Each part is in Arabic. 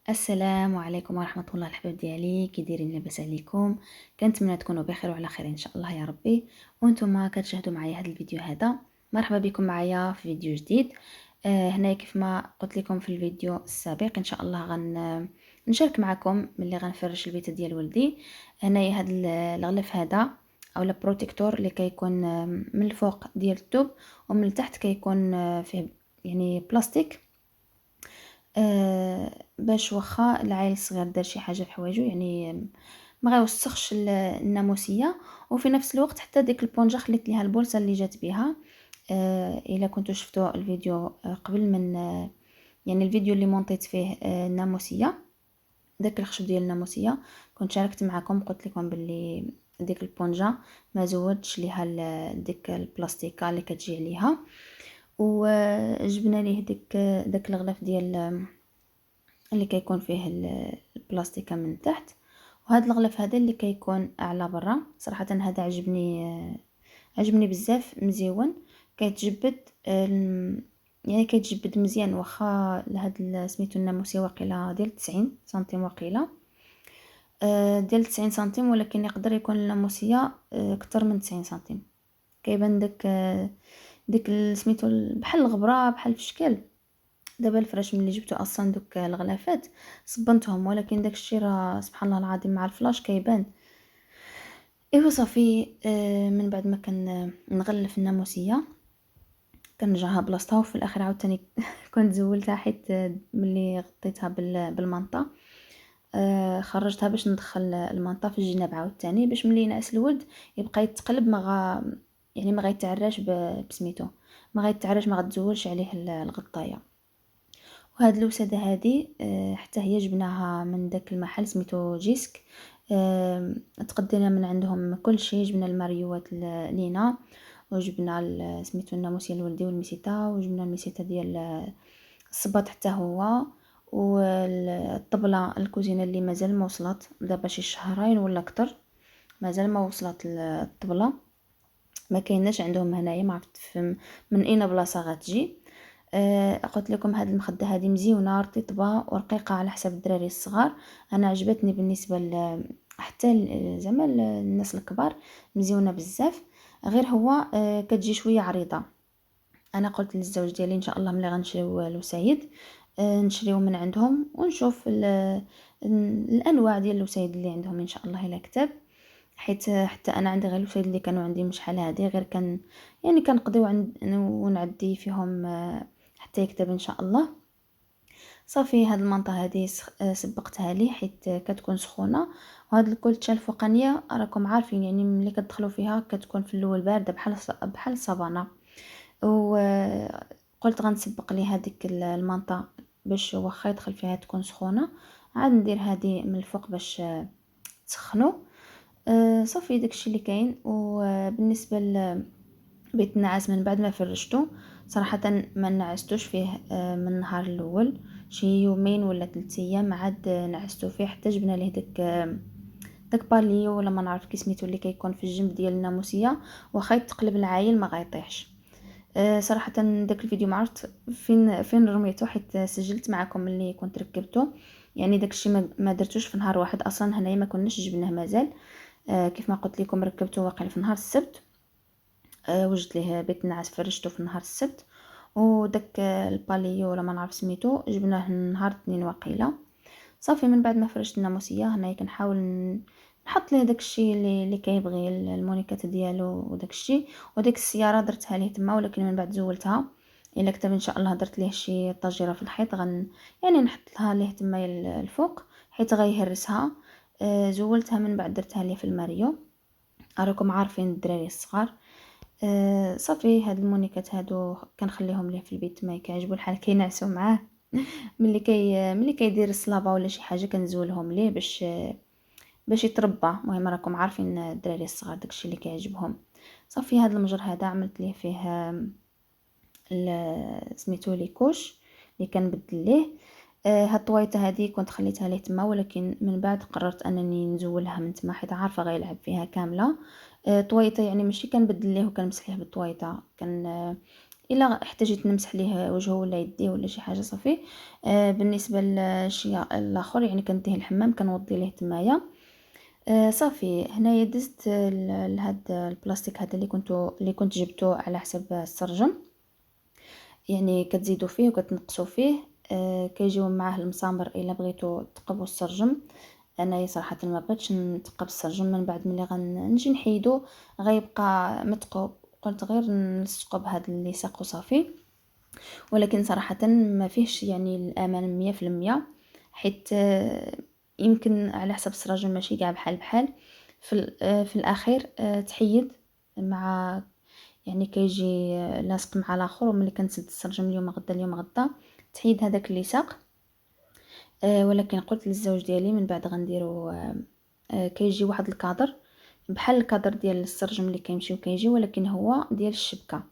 السلام عليكم ورحمة الله الحباب ديالي، كي دايرين؟ لاباس عليكم؟ كنتمنى تكونوا بخير وعلى خير ان شاء الله يا ربي. وانتم كتشاهدوا معايا هذا الفيديو هذا. مرحبا بكم معايا في فيديو جديد. هنا كيف ما قلت لكم في الفيديو السابق ان شاء الله نشارك معكم ملي غنفرش البيت ديال ولدي. هنايا هذا الغلف هذا او بروتيكتور اللي كيكون من الفوق ديال الثوب، ومن التحت كيكون فيه يعني بلاستيك، باش واخا العيل الصغير دار شي حاجه في حوايجو يعني ما غيوسخش الناموسيه. وفي نفس الوقت حتى ديك البونجه خليت ليها البولصه اللي جات بها. الا كنتو شفتوا الفيديو قبل من يعني الفيديو اللي مونطيت فيه الناموسيه، داك الخشب ديال الناموسيه كنت شاركت معكم، قلت لكم باللي ديك البونجه ما زودتش ليها ديك البلاستيكه اللي كتجي عليها، وجبنا ليه داك الغلاف ديال اللي كيكون فيه البلاستيكه من تحت. وهذا الغلاف هذا اللي كيكون اعلى برا، صراحه هذا عجبني بزاف، مزيون، كيتجبد يعني كيتجبد مزيان. واخا لهاد سميتو الناموسيه واقيلا ديال 90 سنتيم، واقيلا ديال 90 سنتيم، ولكن يقدر يكون الناموسيه اكثر من 90 سنتيم. كيبان ديك سميتو بحال الغبره، بحال في الشكل. دابا الفراش ملي جبتو اصلا دوك الغلافات صبنتهم، ولكن داكشي راه سبحان الله العظيم مع الفلاش كيبان. ايوا صافي، من بعد ما كان نغلف الناموسيه كنرجعها بلاصتها، وفي الاخر عاوتاني كنت زولتها حيت ملي غطيتها بالمنطه خرجتها باش ندخل المنطه في الجناب عاوتاني، باش ملي ينعس الولد يبقى يتقلب، يعني ما غيتعراش بسميتو، ما غيتعراش، ما غتزولش عليه الغطايه. وهاد الوساده هادي حتى هي جبناها من داك المحل سميتو جيسك. تقدينا من عندهم كل شيء، جبنا الماريوات لينا، وجبنا سميتو الناموسيه لولدي والميسيتا، وجبنا الميسيتا ديال الصباط حتى هو، والطبله الكوزينه اللي مازال ما وصلت دابا شي شهرين ولا اكثر، مازال ما وصلت الطبله، ما كايناش عندهم هنايا، ما عرفت من اين بلاصه غتجي. قلت لكم هذه المخده هذه مزيونه رطيبه ورقيقه على حسب الدراري الصغار. انا عجبتني بالنسبه حتى زعما الناس الكبار، مزيونه بزاف. غير هو كتجي شويه عريضه. انا قلت للزوج ديالي ان شاء الله ملي غنشريو الوسايد نشريو من عندهم ونشوف الانواع ديال الوسايد اللي عندهم ان شاء الله الا كتاب، حيت حتى انا عندي غير الوسايد اللي كانوا عندي من شحال هادي، غير كان يعني كنقضيو ونعدي فيهم حتى يكتب ان شاء الله. صافي هاد المنطقه هذه سبقتها لي حيت كتكون سخونه، وهاد الكولتشه الفوقانيه راكم عارفين يعني ملي كتدخلوا فيها كتكون في الاول بارده بحال الصابانه. وقلت غنسبق لي هذيك المنطقه باش واخا يدخل فيها تكون سخونه، عاد ندير هذه من الفوق باش تسخنوا. صافي داكشي اللي كاين. وبالنسبه لبيت النعاس من بعد ما فرشته، صراحه ما نعستوش فيه من النهار الاول، شي يومين ولا 3 ايام عاد نعستو فيه، حتى جبنا ليه داك باليو ولا ما نعرف كي سميتو اللي كيكون في الجنب ديال الناموسيه، واخا يتقلب العايل ما غيطيحش. صراحه داك الفيديو ما عرفت فين رميته، حيت سجلت معكم اللي كنت ركبته، يعني داكشي ما درتوش في نهار واحد، اصلا هنايا ما كناش جبناه مازال. كيف ما قلت لكم ركبته واقيلا في نهار السبت. وجدت ليه بيت النعاس فرشته في نهار السبت، وداك الباليو ولا ما نعرف سميتو جبناه نهار الاثنين واقيلا. صافي من بعد ما فرشت الناموسيه هنايا كنحاول نحط ليه داكشي اللي كيبغي، المونيكات ديالو وداكشي. وديك السياره درتها ليه تما، ولكن من بعد زولتها. الا كتب ان شاء الله درت ليه شي طاجيره في الحيط يعني نحط لها ليه تما الفوق حيت غيهرسها. زولتها من بعد درتها ليه في الماريو، راكم عارفين الدراري الصغار. صافي هاد المونيكات هادو كنخليهم ليه في البيت، ما كيعجبو الحال كينعسوا معاه. ملي كيدير الصلابه ولا شي حاجه كنزولهم ليه باش يتربى. المهم راكم عارفين الدراري الصغار داكشي اللي كيعجبهم. صافي هاد المجر هذا عملت ليه فيه سميتو لي كوش اللي كنبدل ليه. هاد الطويطه هذه كنت خليتها ليه تما، ولكن من بعد قررت انني نزولها من تما حيت عارفه غيلعب فيها كامله. طويطه يعني ماشي كنبدل ليه وكنمسح ليه بالطويطه، كان الا احتاجيت نمسح ليه وجهه ولا يديه ولا شي حاجه صافي. بالنسبه للشيء الاخر يعني كنديه الحمام كنوضي ليه تمايا. صافي هنايا دزت لهاد البلاستيك هذا اللي كنت جبته على حساب السرجم. يعني كتزيدوا فيه وكتنقصوا فيه. كيجيو معاه المسامر الا بغيتو تقبوا السرجم. انايا صراحه ما بغيتش نتقب السرجم، من بعد ملي غنجي نحيدو غيبقى متقوب، قلت غير نلصقو بهذا اللي ساقو صافي. ولكن صراحه ما فيهش يعني الامان 100%، حيت يمكن على حسب السراجم ماشي كاع بحال بحال. في الاخير تحيد مع، يعني كيجي لاصق مع الاخر، وملي كنسد السرجم اليوم غدا اليوم غدا تحيد هذاك اللي ساق. ولكن قلت للزوج ديالي من بعد غنديرو كيجي واحد الكادر بحال الكادر ديال السرجم اللي كيمشي وكيجي، ولكن هو ديال الشبكه.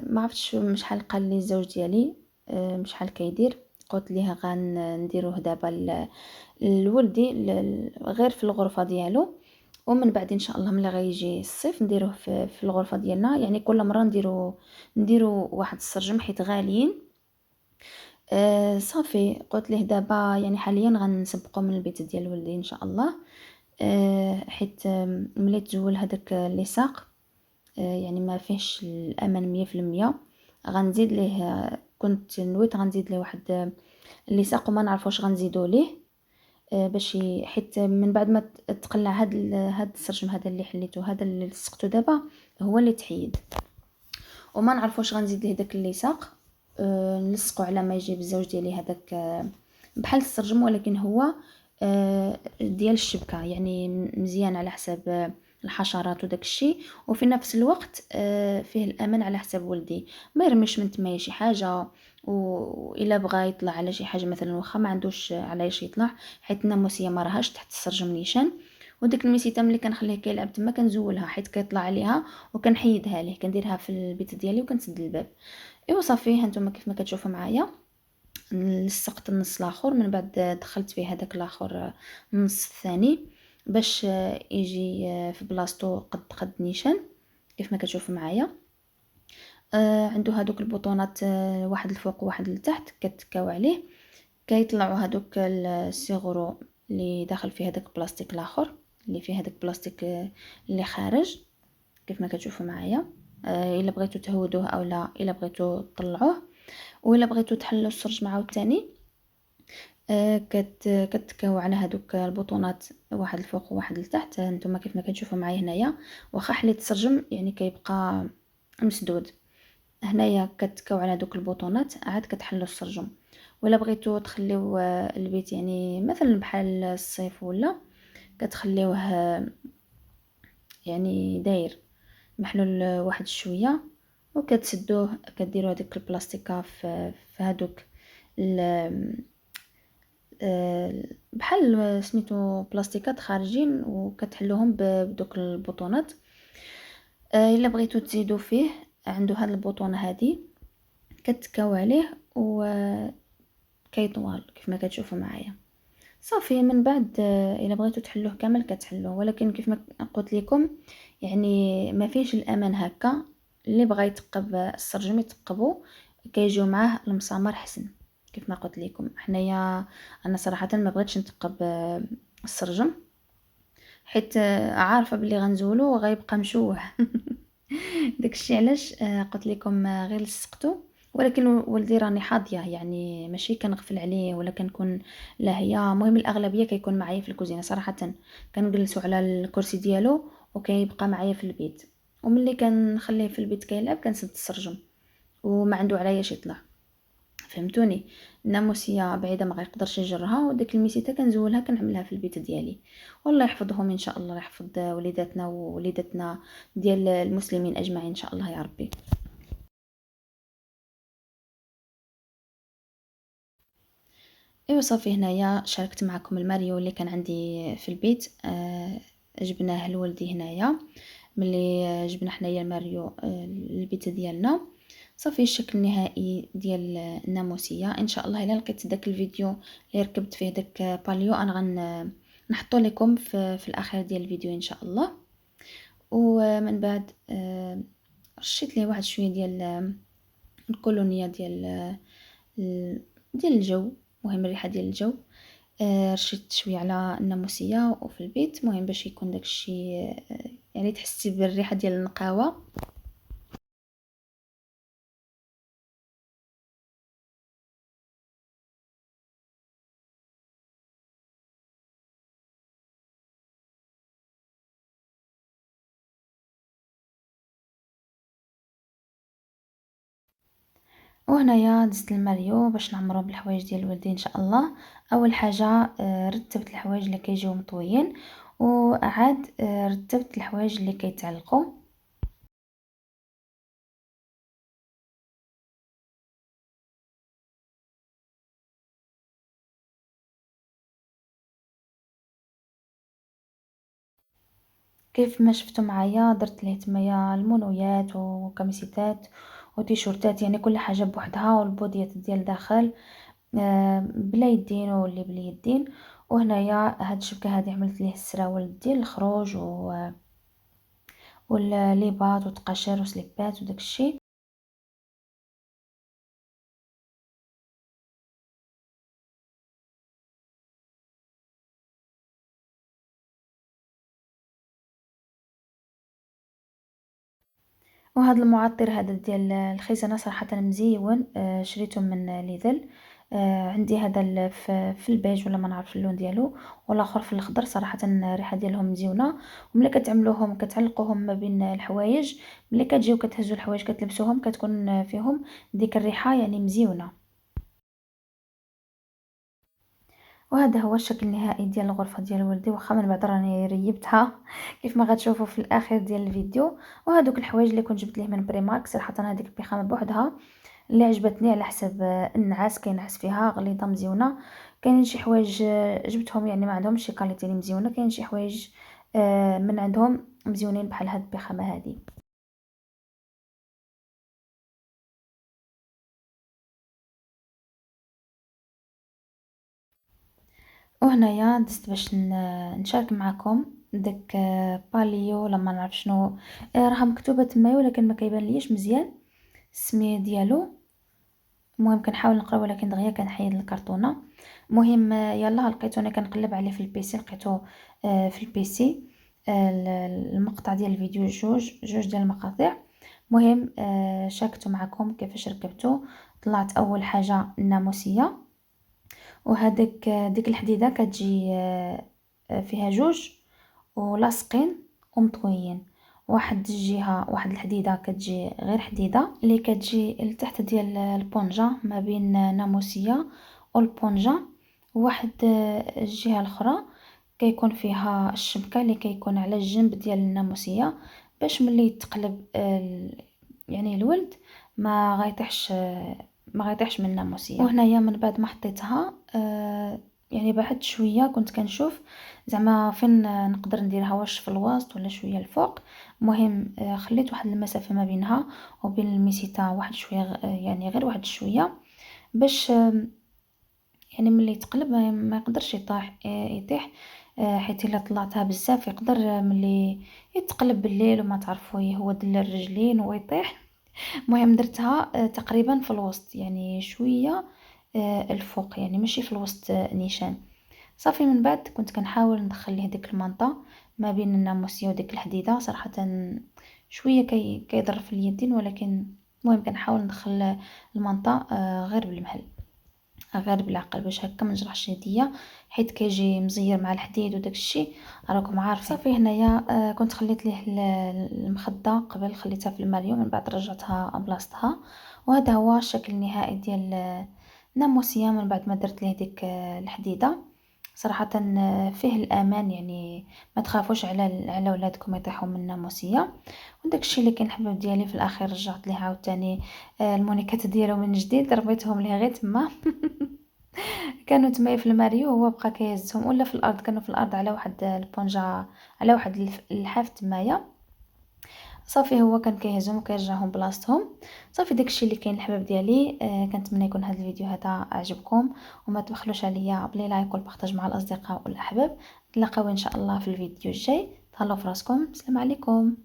ما عرفتش شحال قال لي الزوج ديالي شحال كيدير. قلت ليه غنديروه دابا لولدي غير في الغرفه ديالو، ومن بعد ان شاء الله ملي غيجي الصيف نديروه في الغرفه ديالنا. يعني كل مره نديرو واحد السرجم حيت غاليين. صافي قلت ليه دابا يعني حاليا غنسبقو من البيت ديال ولدي ان شاء الله. حيت ملي تزول هذاك اللي ساق يعني ما فيهش الامان 100%. غنزيد ليه، كنت نويت غنزيد ليه واحد اللي ساق وما نعرفوش غنزيدو ليه باش حيت من بعد ما تقلع هاد السرجم هذا اللي حليته هذا اللي لصقته دابا هو اللي تحيد، وما نعرفوش غنزيد ليه داك اللي ساق. نلصقو على ما يجي الزوج ديالي هذاك بحال السرجم، ولكن هو ديال الشبكه، يعني مزيان على حساب الحشرات وداك الشيء، وفي نفس الوقت فيه الامان على حساب ولدي، ما يرميش من تمايا شي حاجه. والا بغى يطلع على شي حاجه مثلا واخا ما عندوش علاش يطلع، حيت الناموسيه ما راهاش تحت السرجم نيشان. وديك الميسيته ملي كنخليه كيلعب تما كنزولها حيت كيطلع عليها وكنحيدها ليه، كنديرها في البيت ديالي وكنسد الباب. ايوا صافي هانتوما كيف ما كتشوفوا معايا لصقت النص الاخر، من بعد دخلت فيه هذاك الاخر النص الثاني باش يجي في بلاصتو قد نيشان كيف ما كتشوفوا معايا. عنده هذوك البطونات واحد الفوق وواحد لتحت كتكاو عليه، كيطلعوا هذوك السيغورو اللي داخل فيه هذاك البلاستيك الاخر اللي فيه هذاك البلاستيك اللي خارج كيف ما كتشوفوا معايا. الا بغيتو تهودوه او لا الا بغيتو تطلعوه، وإلا بغيتو تحلوا السرج معاو الثاني كتكاو على هذوك البطونات واحد الفوق وواحد لتحت. نتوما كيف ما كتشوفوا معايا هنايا واخا حليت السرجم يعني كيبقى مسدود. هنايا كتكاو على هذوك البطونات عاد كتحلوا السرجم. ولا بغيتو تخليو البيت يعني مثلا بحال الصيف ولا كتخليوه يعني داير محلول واحد شويه، وكتسدوه كديروا هذيك البلاستيكه في هذوك بحال سميتو بلاستيكات خارجين وكتحلوهم بدوك البطونات. الا بغيتو تزيدوا فيه عنده هاد البطونه هذه كتكاو عليه وكيطوال كيف ما كتشوفوا معايا. صافي من بعد الا بغيتو تحلوه كامل كتحلوه، ولكن كيف ما قلت لكم يعني ما فيش الامان هكا. اللي بغى يتقب السرجم يتقبو، كيجيو معاه المسامر حسن. كيف ما قلت لكم حنايا انا صراحه ما بغيتش نتقب السرجم، حيت عارفه بلي غنزولو وغيبقى مشوه. داكشي علاش قلت لكم غير لصقتو. ولكن ولدي راني حاضيه يعني ماشي كنغفل عليه ولا كنكون لاهيه. المهم الاغلبيه كيكون معايا في الكوزينه صراحه، كنجلسو على الكرسي ديالو وكيبقى معايا في البيت، وملي كنخليه في البيت كيلعب كنسد السرجم وما عنده علياش يطلع. فهمتوني؟ الناموسيه بعيده ما غيقدرش يجرها، وديك الميسيته كنزولها كنعملها في البيت ديالي. والله يحفظهم ان شاء الله، يحفظ وليداتنا ووليداتنا ديال المسلمين اجمعين ان شاء الله يا ربي. ايوا صافي هنايا شاركت معكم الماريو اللي كان عندي في البيت. جبناه لولدي هنايا ملي جبنا حنايا الماريو للبيت ديالنا. صافي الشكل النهائي ديال الناموسيه ان شاء الله. الا لقيت داك الفيديو اللي ركبت فيه داك باليو انا نحطو لكم في الاخير ديال الفيديو ان شاء الله. ومن بعد رشيت ليه واحد شويه ديال الكولونيا ديال الجو، مهم الريحه ديال الجو. رشيت شويه على الناموسيه وفي البيت، مهم باش يكون داكشي يعني تحسي بالريحه ديال النقاوه. وهنايا دزت الماريو باش نعمرو بالحوايج ديال الوالدين ان شاء الله. اول حاجه رتبت الحوايج اللي كيجيو مطويين، وعاد رتبت الحوايج اللي كيتعلقوا. كيف ما شفتوا معايا درت ليه تمايا المونويات وكميسيتات وتيشورتات، يعني كل حاجه بوحدها، والبوديات ديال داخل بلا يدين واللي باليدين. وهنايا هاد الشبكه هادي عملت ليه السراول ديال الخروج والليبات وتقاشير وسليبات وداكشي. وهذا المعطر هذا ديال الخيزانة صراحة مزيون، شريته من ليدل. عندي هذا في البيج ولا ما نعرف اللون ديالو، والاخر في الاخضر. صراحة الريحة ديالهم مزيونة، وملي كتعملوهم كتعلقوهم ما بين الحوايج، ملي كتجيو كتهزوا الحوايج كتلبسوهم كتكون فيهم ديك الريحة يعني مزيونة. وهذا هو الشكل النهائي ديال الغرفه ديال ولدي، واخا من بعد راني ريبتها كيف ما غتشوفوا في الاخير ديال الفيديو. وهذوك الحوايج اللي كنت جبت ليه من بريمارك، صراحه هذيك البيخامه بوحدها اللي عجبتني على حسب النعاس، كينعس فيها غليظه مزيونه. كاينين شي حوايج جبتهم يعني ما عندهمش شي كاليتي اللي مزيونه، كاين شي حوايج من عندهم مزيونين بحال هاد البيخامه هذه. وهنايا دزت باش نشارك معكم داك باليو لما نعرف شنو، راها مكتوبه تمايا ولكن ما كيبان ليش مزيان السميه ديالو. المهم كنحاول نقرا ولكن دغيا كنحيد الكرتونه. المهم يلا لقيتو، انا كنقلب عليه في البيسي لقيتو في البيسي. المقطع ديال الفيديو جوج ديال المقاطع. المهم شاركته معكم كيفاش ركبته. طلعت اول حاجه الناموسيه، وهذاك ديك الحديده كتجي فيها جوج ولاصقين ومطويين. واحد الجهه واحد الحديده كتجي غير حديده اللي كتجي لتحت ديال البونجا ما بين ناموسيه والبونجا. وواحد الجهه الاخرى كيكون فيها الشبكه اللي كيكون على الجنب ديال الناموسيه، باش ملي يتقلب يعني الولد ما غيطيحش من الناموسيه. وهنايا من بعد ما حطيتها يعني بعد شويه كنت كنشوف زعما فين نقدر نديرها، واش في الوسط ولا شويه الفوق. المهم خليت واحد المسافه ما بينها وبين الميسيتا، واحد شويه يعني غير واحد شويه، باش يعني ملي يتقلب ما يقدرش يطيح. حيت الا طلعتها بزاف يقدر ملي يتقلب بالليل وما تعرفوا يهود الرجلين ويطيح. المهم درتها تقريبا في الوسط، يعني شويه الفوق، يعني ماشي في الوسط نيشان. صافي من بعد كنت كنحاول ندخل ليه ديك المنطه ما بين الناموسيه وديك الحديده. صراحه شويه كيضر في اليدين، ولكن المهم كنحاول ندخل المنطه غير بالمهل، غير بالعقل، باش هكا ما نجرحش يديا، حيت كيجي مزير مع الحديد وداك الشيء راكم عارفين. صافي هنايا كنت خليت ليه المخده قبل، خليتها في الماريو من بعد رجعتها بلاصتها. وهذا هو الشكل النهائي ديال الناموسيه من بعد ما درت ليه ديك الحديده. صراحه فيه الامان، يعني ما تخافوش على ولادكم يطيحوا من الناموسيه. وداك الشيء اللي كان الحباب ديالي في الاخير رجعت ليه عاوتاني المونيكات ديالو من جديد، ربيتهم ليه غير تما كانوا تما في الماريو، هو بقى كيهزهم ولا في الارض، كانوا في الارض على واحد البونجا، على واحد اللحاف تمايا. صافي هو كان كيهزهم وكيرجعهم بلاصتهم. صافي داكشي اللي كاين الحباب ديالي. كنتمنى يكون هذا الفيديو هذا عجبكم، وما تبخلوش عليا بلي لايك والبارطاج مع الاصدقاء والاحباب. نتلاقاو ان شاء الله في الفيديو الجاي. تهلاو في راسكم، السلام عليكم.